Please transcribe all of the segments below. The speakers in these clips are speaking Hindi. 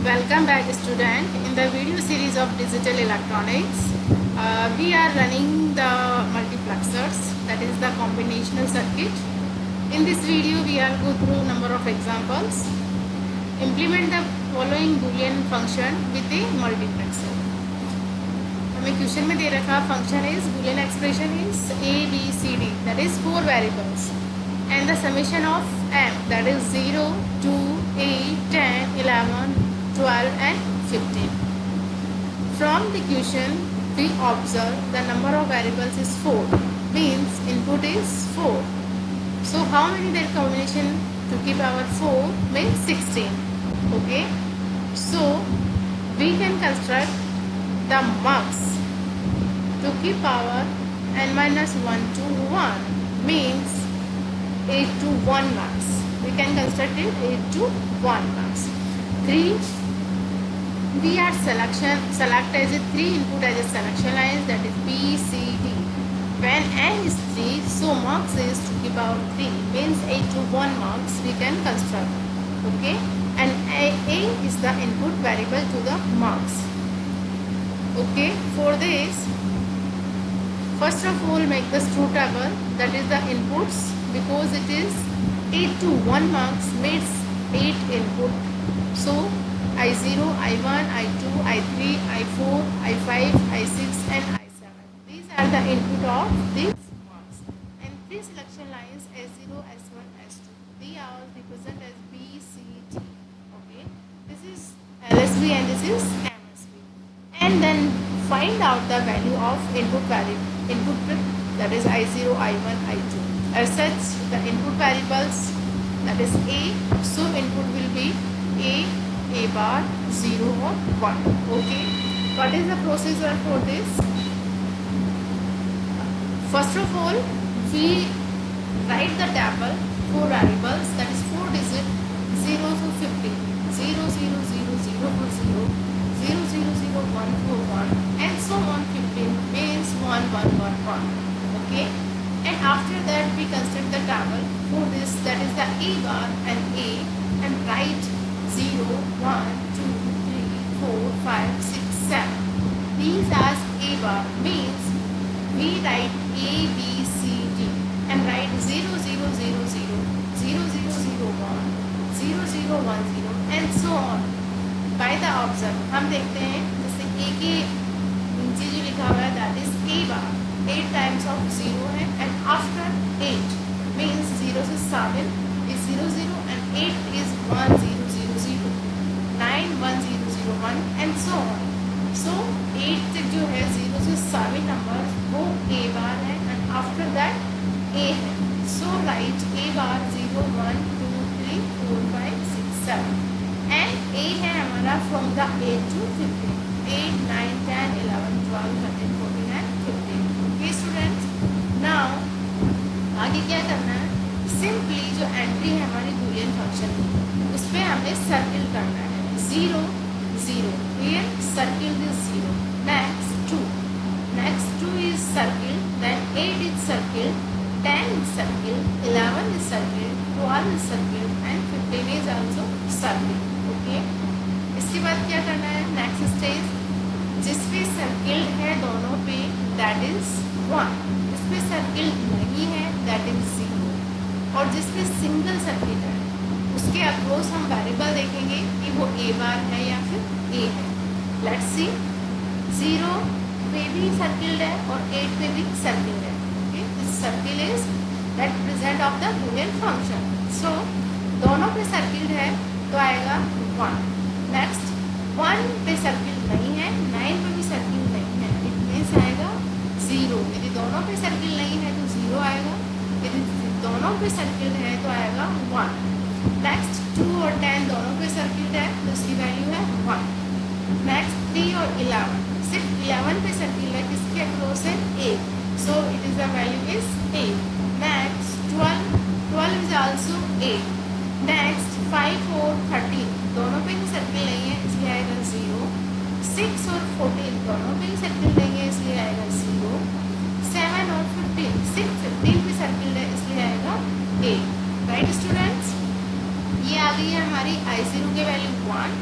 Welcome back, student. In the video series of digital electronics, we are running the multiplexers, that is the combinational circuit. In this video, we are go through number of examples. Implement the following Boolean function with a multiplexer. हमें क्वेश्चन में दे रखा function is Boolean expression is a b c d, that is 4 variables, and the summation of m, that is 0, 2, 8, 10, 11, 12 and 15. From the question we observe the number of variables is 4, means input is 4. So how many their combination to keep our 4 means 16. Okay, so we can construct the mux to keep power n minus 1 to 1 means 8 to 1 mux. We can construct it 8 to 1 mux. 3, we are select as a 3 input as a selection lines, that is B, C, D. When n is 3, so mux is to keep power 3 means 8 to 1 mux we can construct. Okay, and A is the input variable to the mux. Okay, for this, first of all make the truth table, that is the inputs, because it is 8 to 1 mux means 8 input. So I0, I1, I2, I3, I4, I5, I6 and I7. These are the input of these mux. And 3 selection lines S0, S1, S2. They are represented as B, C, D. Okay, this is LSB and this is MSB. And then find out the value of input variable, that is I0, I1, I2. As such, the input variables, that is A, so input will be A bar, 0 or 1. Okay, what is the procedure for this? First of all, we write the table 4 variables, that is 4 digit, 0 to 50, 0 0 0 0 for 0, 0 0 0 1 for 1 and so on. 15 means 1 1 1 1. Okay, and after that we construct the table for this, that is the A bar and A, and write 0 1 2 3 4 5 6 7. These are A bar, means we write A B C D and write 0 0 0 0 0 0 0 1 0 0 1 0 and so on. By the observe हम देखते हैं जैसे A के नीचे जो लिखा हुआ है that is A bar, 8 times of 0 है, and after 8 means 0 से 7 is 0 0 and 8 is 1 0 0 0, 9 1 0 0 1 and so on. So 8 तक जो है 0 से 7 नंबर वो A बार है and after that A है. So write A bar 0 1 2 3 4 5 6 7 and A है हमारा from the 8 to 15, 8 9 10 11 12 13 14 and 15. Okay students, now आगे क्या करना है, सिंपली जो एंट्री है हमारी बूलियन फंक्शन की उस पर हमें सर्किल करना है 0 0. Here circle is 0. Next 2 is circle, then 8 is circle, 10 is circle, 11 is circle, 12 is circle and 15 is also circle. Okay, इसके बाद क्या करना है, नेक्स्ट स्टेज, जिस पे सर्किल है दोनों पे दैट इज 1, जिस पे सर्किल नहीं है दैट इज 0, और जिस पे सिंगल सर्किल है उसके अक्रॉस हम वेरिएबल देखेंगे कि वो A बार है या फिर A है. लेट्स सी, 0 पे भी सर्किल है और 8 पे भी सर्किल है. Okay, this circle is represent of the Boolean function. So दोनों पे सर्किल है तो आएगा 1. नेक्स्ट 1 पे सर्किल नहीं है, 9 पे भी सर्किल नहीं है, इट मीन्स आएगा 0. यदि दोनों पे सर्किल नहीं है तो 0 आएगा, यदि दोनों पे सर्किल है तो आएगा 1. नेक्स्ट 2 और 10 दोनों पे सर्किल है तो उसकी वैल्यू है 1. नेक्स्ट 3 और 11, सिर्फ 11 पे सर्किल है, किसके अक्रॉस है A, so it is the value is A. Next 12 is also A. Next 5 और 13 दोनों पे ही सर्किल नहीं है इसलिए आएगा 0. 6 और 14 दोनों पे ही सर्किल नहीं है इसलिए आएगा 0. 7 और 15 सिर्फ 15 पे सर्किल है इसलिए आएगा A. राइट स्टूडेंट्स, ये आ गई है हमारी I0 की वैल्यू 1,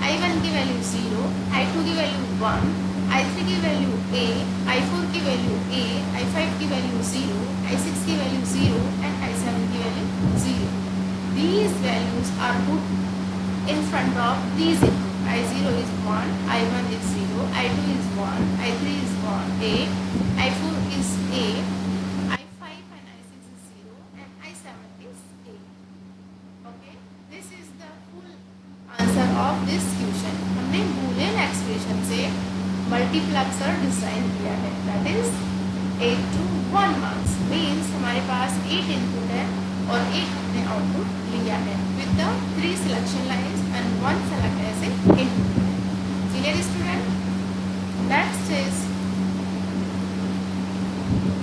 I1 वैल्यू 0, I2 की वैल्यू 1, I3 की वैल्यू A, I4 की वैल्यू A, I5 की वैल्यू 0, I6 की वैल्यू 0 एंड I7 की value 0. These values are put in front of these input. I0 is 1, I1 is 0, I2 is 1, I3 is 1 A, I4 is A, I5 and I6 is 0 and I7 is A. Okay, this is the full answer of this question. हमने boolean expression से मल्टीप्लेक्सर डिजाइन किया है, that is 8 to 1 marks. Means हमारे पास 8 इनपुट है और 1 हमने आउटपुट लिया है with the 3 selection lines and 1 select as a input. Clear student? Next is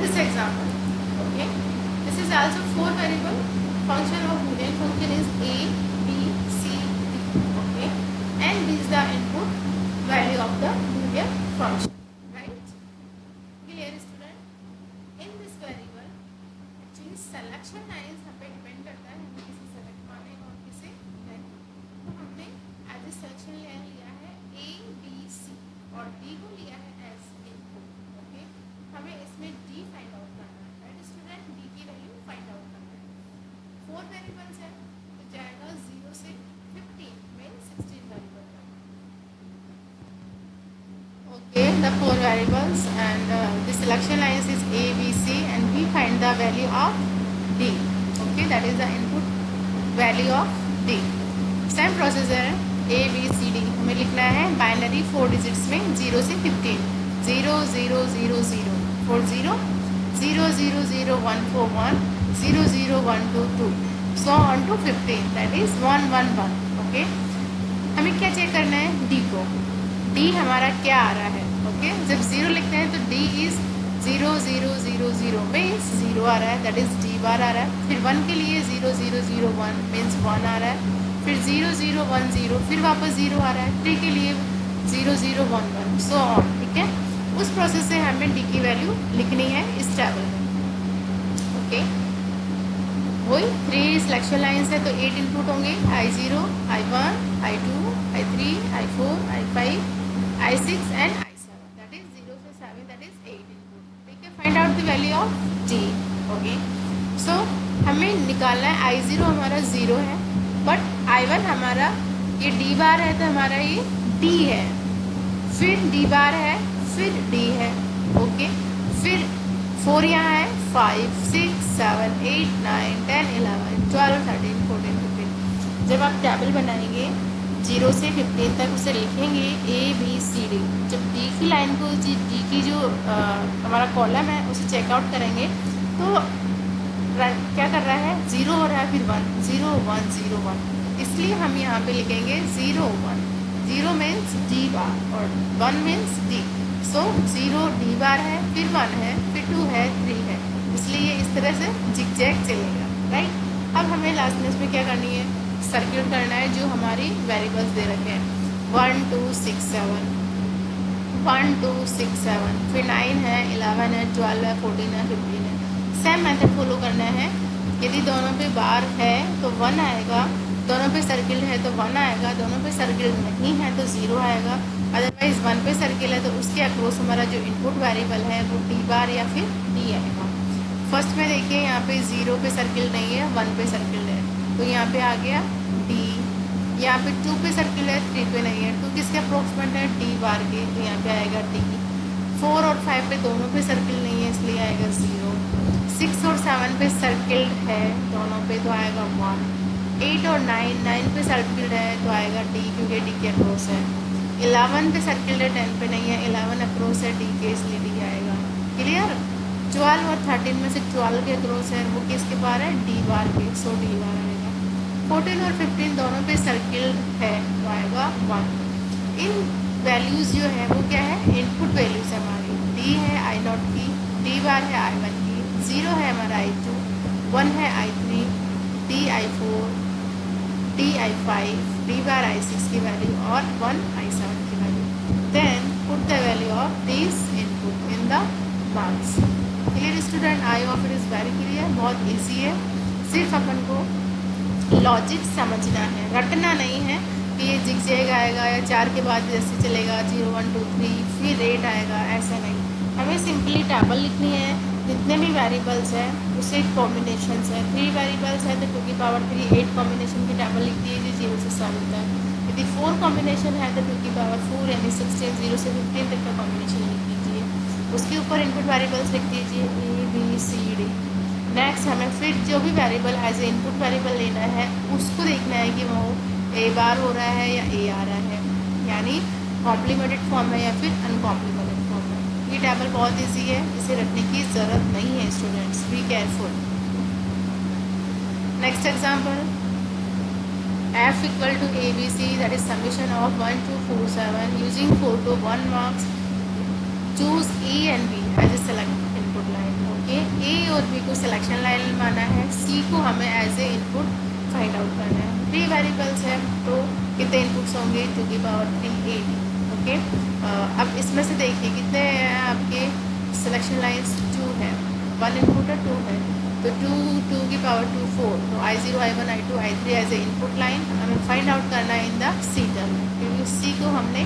this example. Okay, this is also 4 variable. Function of Boolean function is a, b, c, d. Okay, and this the input value of the boolean function, right? Clear student? In this variable actually selection lines हम पे डिपेंड करता है, हमें किसे सेलेक्ट करना है और किसे नहीं. तो हमने एज ए सिलेक्शन लाइन लिया है a, b, c और d को लिया है एज इनपुट. ओके, हमें इसमें d फाइंड आउट करना है, राइट स्टूडेंट? d की वैल्यू फाइंड आउट करना है. 4 वेरिएबल्स है तो जाएगा 0 से 15 में 16 variable. Okay, the 4 variables and the selection lines is A, B, C and we find the value of D. Okay, that is the input value of D. Same process है, A, B, C, D. हमें लिखना है बाइनरी 4 डिजिट्स में 0 से 15. 0 0 0 0 4 0 0 0 0 1 4 1 0 0 1 2 2 so on to 15. That is 1 1 1. Okay, हमें क्या चेक करना है? D को. D हमारा क्या आ रहा है? ओके, जब 0 लिखते हैं तो D इज 0 0 0 0 मीन्स 0 आ रहा है, दैट इज D बार आ रहा है. फिर 1 के लिए 0 0 0 1 मीन्स 1 आ रहा है. फिर 0 0 1 0 फिर वापस 0 आ रहा है. 3 के लिए 0 0 1 1 सो ऑन. ठीक है, उस प्रोसेस से हमें D की वैल्यू लिखनी है इस टेबल में. ओके, वही 3 सिलेक्शन लाइन्स है तो 8 इनपुट होंगे. I0, I1, I2, I3, I4, I5, I6 and I7. That is 0 से 7, that is 8 input. ठीक है, find out the value of D. Okay, so हमें निकालना है I0 हमारा 0 है बट I1 हमारा ये D बार है तो हमारा ये D है. फिर D बार है, फिर D है. ओके, फिर 4 यहाँ है, 5 6 7 8 9 10 11 12 13 14 15. जब आप टेबल बनाएंगे 0 से 15 तक उसे लिखेंगे A B C D. जब D की लाइन को D की जो हमारा कॉलम है उसे चेकआउट करेंगे तो क्या कर रहा है? 0 हो रहा है, फिर 1 0 1 0 1. इसलिए हम यहाँ पे लिखेंगे 0 1. 0 मीन्स D बार और 1 मीन्स D. सो 0 D बार है, फिर 1 है, फिर 2 है, 3 है. इसलिए इस तरह से जिग-जैग चलेगा, राइट? अब हमें लास्ट में इसमें क्या करनी है? सर्किट करना है जो हमारी वेरिएबल्स दे रखे हैं. 1 2 6 7 1 2 6 7 फिर 9 है, 11 है, 12 है, 14 है, 15 है. सेम मेथड फॉलो करना है. यदि दोनों पे बार है तो 1 आएगा, दोनों पे सर्किल है तो 1 आएगा, दोनों पे सर्किल नहीं है तो 0 आएगा. अदरवाइज 1 पे सर्किल है तो उसके अक्रॉस हमारा जो इनपुट वेरिएबल है वो D बार या फिर D आएगा. फर्स्ट में देखिए यहाँ पे 0 पे सर्किल नहीं है, 1 पे सर्किल है तो यहाँ पे आ गया D. यहाँ पे 2 पे सर्किल है, 3 पे नहीं है. 2 किसके अप्रोक्सीमेट है? D बार के, तो यहाँ पे आएगा D. 4 और 5 पे दोनों पे सर्किल नहीं है इसलिए आएगा 0. 6 और 7 पे सर्किल है दोनों पे तो आएगा 1. 8 और 9 पे सर्किल है तो आएगा D क्योंकि D के अक्रॉस है. 11 पे सर्किल है, 10 पे नहीं है. 11 अक्रॉस है D के इसलिए D आएगा. क्लियर? 12 और 13 में से 12 के अक्रॉस है वो किसके बार है? D बार के, सो D बार आएगा. 14 और 15 दोनों पे सर्किल है तो आएगा 1. इन वैल्यूज़ जो है वो क्या है? इनपुट वैल्यूज़ है हमारी. D है I0 की, D बार है I1 की, 0 है हमारा I2, 1 है I3, D I4, D I5, D बार I6 की वैल्यू और 1 I7 की value. Then put the value of this input in the marks. Clear student? I hope it is very clear. बहुत ईजी है, सिर्फ अपन को लॉजिक समझना है, रटना नहीं है. कि ये जिग आएगा या 4 के बाद जैसे चलेगा 0 1 2 3 फिर रेट आएगा, ऐसा नहीं। हमें सिंपली टेबल लिखनी है, जितने भी वेरिएबल्स हैं उसे कॉम्बिनेशन है। 3 वेरिएबल्स है तो 2 की पावर 3 8 कॉम्बिनेशन की टेबल लिख दीजिए, 0 से स्टार्ट होता है। यदि 4 कॉम्बिनेशन है तो 2 की पावर 4 यानी 16 0 से 15 तक का कॉम्बिनेशन लिख दीजिए। उसके ऊपर इनपुट वेरिएबल्स लिख दीजिए A B C D। Next हमें फिर जो भी variable as a input variable लेना है उसको देखना है कि वो ए बार हो रहा है या ए आ रहा है, यानी कॉम्प्लीमेंटेड फॉर्म है या फिर अनकॉम्प्लीमेंटेड फॉर्म है। ये टेबल बहुत इजी है, इसे रखने की ज़रूरत नहीं है students, be careful. Next example, f equal to A B C that is summation of 1 2 4 7 using 4 to 1 marks choose A and B as a select input line. Okay, A और बी को सिलेक्शन लाइन माना है, सी को हमें as a input find out करना है। 3 वेरिएबल्स हैं तो कितने इनपुट्स होंगे 2 की पावर 3 8। ओके, अब इसमें से देखिए कितने हैं आपके सिलेक्शन लाइन्स, 2 है, 1 इनपुट है 2 है, तो 2 की पावर 2 4, तो I0 I1 I2 I3 as a input line हमें फाइंड आउट करना है इन द सी टर्म, क्योंकि सी को हमने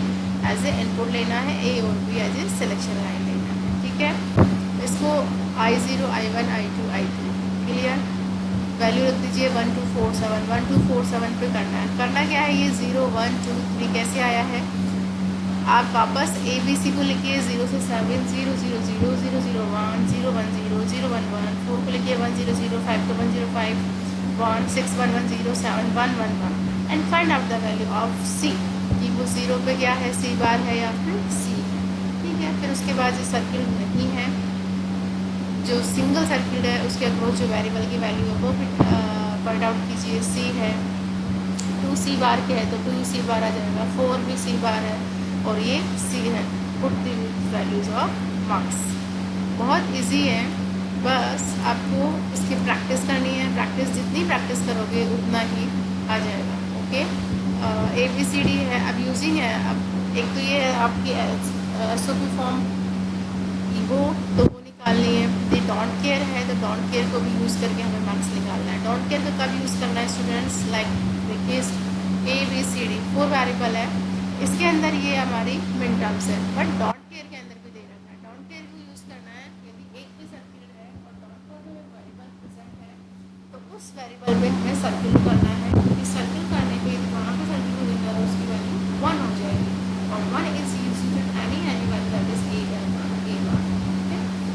एज ए इनपुट लेना है, ए और B as a selection line लेना है। ठीक है, इसको I0 I1 I2 I3 clear, value रख दीजिए 1 2 4 7 1 2 4 7 पे करना क्या है, ये 0 1 2 3 कैसे आया है, आप वापस ए बी सी को लिखिए 0 से 7 0 0 0 0 0 1 0 1 0 0 1 1 4 को लिखिए 1 0 0 5 को 1 0 5 1 6 1 1 0 7 1 1 1 and find out the value of C, कि वो 0 पे क्या है, सी बार है या फिर सी है। ठीक है, फिर उसके बाद ये सर्किल नहीं है, जो सिंगल सर्किट है उसके अक्रॉस जो वेरिएबल की वैल्यू है वो पॉइंट आउट कीजिए। सी है 2 सी बार के है तो 2 सी बार आ जाएगा, 4 भी सी बार है और ये सी है। Put the values of marks, बहुत इजी है, बस आपको इसकी प्रैक्टिस करनी है, प्रैक्टिस जितनी प्रैक्टिस करोगे उतना ही आ जाएगा। Okay, A B C D है, अब यूजिंग है, अब एक तो ये है आपकी SOP फॉर्म वो तो वो निकालनी है, यदि डोंट केयर है तो डोंट केयर को भी यूज़ करके हमें मार्क्स निकालना है। डोंट केयर को कब यूज़ करना है स्टूडेंट्स, लाइक देखिए A B C D 4 variable है, इसके अंदर ये हमारी मिन टर्म्स है, बट डोंट केयर के अंदर भी दे रखा है। डोंट केयर को यूज़ करना है यदि एक भी सर्किल है और डोंट केयर में वेरिएबल प्रेजेंट है तो उस वेरिएबल पे हमें सर्किल करना है, क्योंकि सर्किल करने पे यदि वहाँ पर सर्किल हो जाता है उसकी वैल्यू 1 हो जाएगी, और 1 is use to any value that is a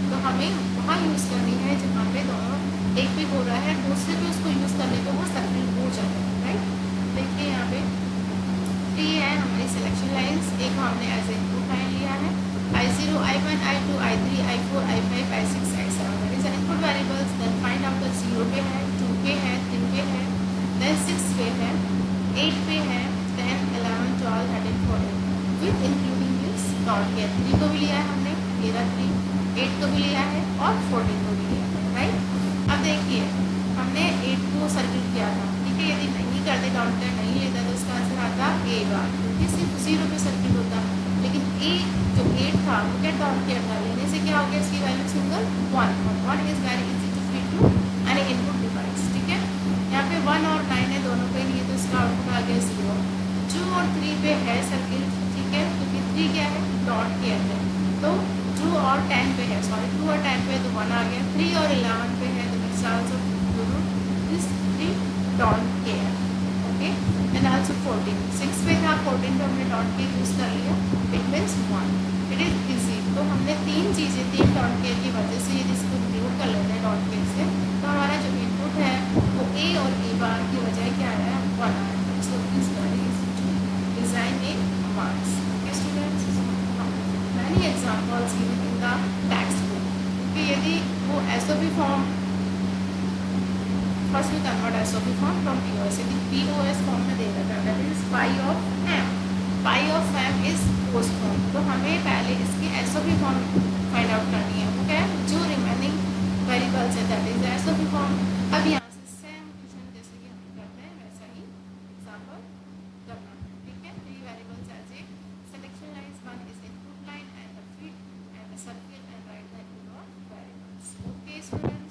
तो हमें वहाँ यूज़ करनी है जहाँ पे दोनों एक पे हो रहा है, दूसरे पे उसको यूज़ करने पे वो सर्किल हो जाता है। राइट, देखिए यहाँ पे 3 है हमारी सिलेक्शन लाइन्स, एक हमने एज ए इनपुट लाइन लिया है, I0 I1 I2 I3 I4 I5 I6 I7 that is input variables. Then find out 0 पे है, 2 पे है, 3 पे है, देन 6 पे है, 8 पे है, 10 11 12 13 14 with including this dot care. 3 को भी लिया है हमने, ये रहा 3, 8 को भी लिया है और 14 को भी लिया है। राइट, अब देखिए हमने 8 को सर्किल किया था, ठीक है, यदि नहीं करते डॉट केयर नहीं लेता तो इसका आंसर आता ए बार, क्योंकि सिर्फ 0 पे सर्किल होता, लेकिन ए जो 8 था वो क्या डॉट केयर था, लेने से क्या हो गया, इसकी वैल्यू सिंगल 1 और 1 is very easy to feed to any input device. ठीक है, यहाँ पे 1 और 9 है दोनों पे नहीं है तो इसका आउटपुट आ गया 0। 2 और 3 पे है सर्किल, ठीक है, क्योंकि 3 क्या है डॉट केयर है, तो 2 और 10 पे है, सॉरी 2 और 10 पे तो 1 आ गया, 3 और 11 पे है तो this also this 3 dot care. Okay, and also 14 6 पे था, 14 पे हमने डॉट केयर यूज़ कर लिया, it means 1, it is easy. तो हमने 3 चीज़ें 3 डॉट केयर की वजह से यदि इसको इंक्लूड कर लेते हैं डॉट केयर से, तो हमारा जो इनपुट है वो ए और ए बार की बजाय क्या आया है 1 आया है। So is very easy to design a marks. Okay students, many examples given in the textbook, क्योंकि यदि वो SOP form first we convert SOP form from POS, यदि POS फॉर्म में दे रखा है that is pi of m, pi of m is post form, तो हमें पहले इसकी SOP फॉर्म फाइंड आउट करनी है। ओके, जो रिमेनिंग वेरिएबल्स है दैट इज SOP फॉर्म। अब यहाँ से सेम क्वेश्चन जैसे कि हम करते हैं वैसा ही एग्जाम्पल करना, ठीक है। 3 variables as a selection lines, 1 is input line and the feed and the circle and write the input of variables. Okay students.